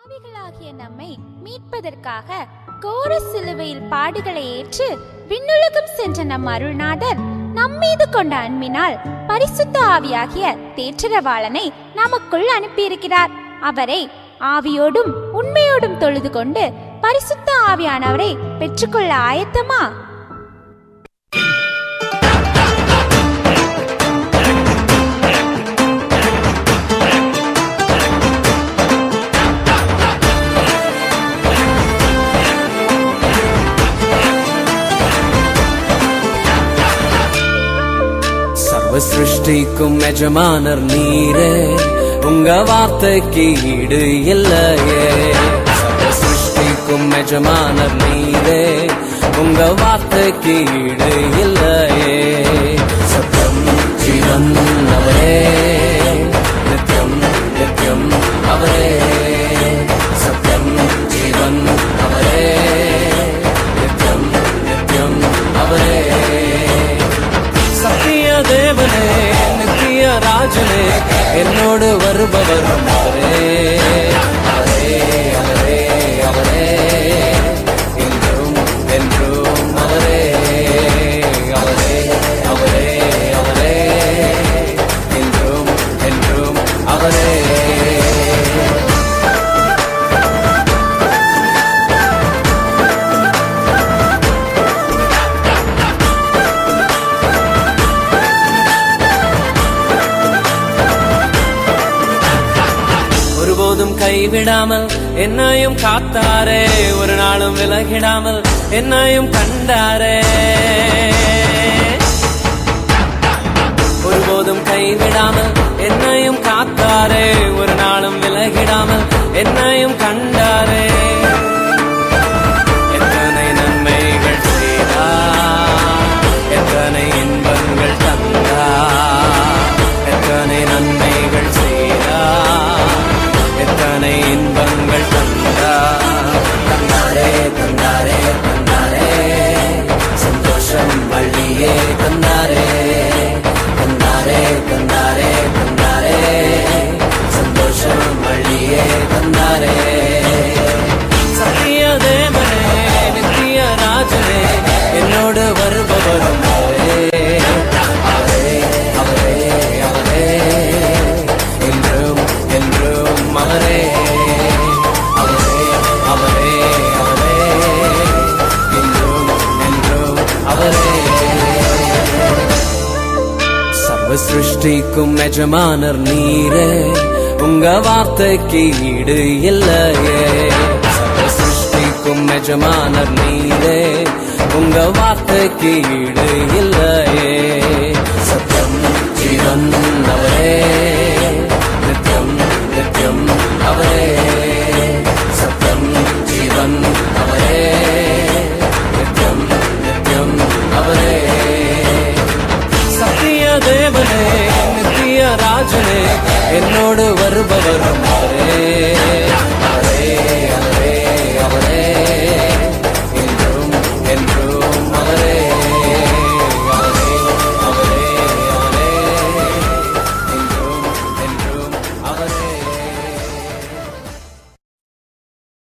பாவிகளாகிய நம்மை மீட்பதற்காக கோர சிலுவையில் பாடுகளை ஏற்று விண்ணுலகம் சென்ற நம் அருள்நாதர் நம்மீது கொண்ட அன்பினால் பரிசுத்த ஆவியாகிய தேற்றரவாளனை நமக்குள் அனுப்பியிருக்கிறார். அவரை ஆவியோடும் உண்மையோடும் தொழுது கொண்டு பரிசுத்த ஆவியானவரை பெற்றுக்கொள்ள ஆயத்தமா? சிருஷ்டிக்கும் எஜமானர் நீரே, உங்க வார்த்தைக்கு ஈடு இல்லையே. சிருஷ்டிக்கும் எஜமானர் நீரே, உங்க வார்த்தைக்கு ஈடு இல்லையே. சத்தம் ஜீவன் அவரே, நித்யம் நித்யம் அவரே. சத்தம் ஜீவன் அவரே, நித்யம் நித்யம் அவரே. சத்திய தேவனே, நித்திய ராஜனே, என்னோடு வருபவர் அவரே அவரே அவரே அவரே. என்றும் என்றும் அவரே அவரே அவரே அவரே. என்றும் என்றும் அவரே. ஒருபோதும் கைவிடாமல் என்னையும் காத்தாரே, ஒரு நாளும் விலகிடாமல் என்னையும் கண்டாரே. ஒருபோதும் கைவிடாமல் என்னையும் காத்தாரே, ஒரு நாளும் விலகிடாமல் என்னையும் கண்டாரே. எத்தனை நன்மைகள் செய்தார், எத்தனை இன்பங்கள் தந்தார். எத்தனை நன்மைகள் செய்தார், எத்தனை இன்பங்கள் தந்தாரே தந்தாரே தந்தாரே. சந்தோஷம் வள்ளியே தந்தாரே தந்தாரே தந்தாரே தந்தாரே. சந்தோஷம் வள்ளியே தந்தாரே. சத்திய தேவனே, நித்திய ராஜனே, என்னோடு வருபவரும் அவரே அவரே அவரே அவரே. என்றும் என்றும் அவரே அவரே அவரே அவரே. என்றும் என்றும் அவரே. சர்வ சிருஷ்டிக்கும் எஜமானர் நீரே, உங்க வார்த்தைக்கு ஈடு இல்லையே. சர்வ சிருஷ்டிக்கும் எஜமானர் நீரே, உங்க வார்த்தைக்கு ஈடு இல்லையே. சத்தியம் ஜீவன் அவரே, நித்யம் நித்யம் அவரே. சத்தியம் ஜீவன் அவரே, நித்யம் நித்யம் அவரே. சத்திய தேவனே, நித்திய ராஜனே, என்னோடு வருபவரும் அவரே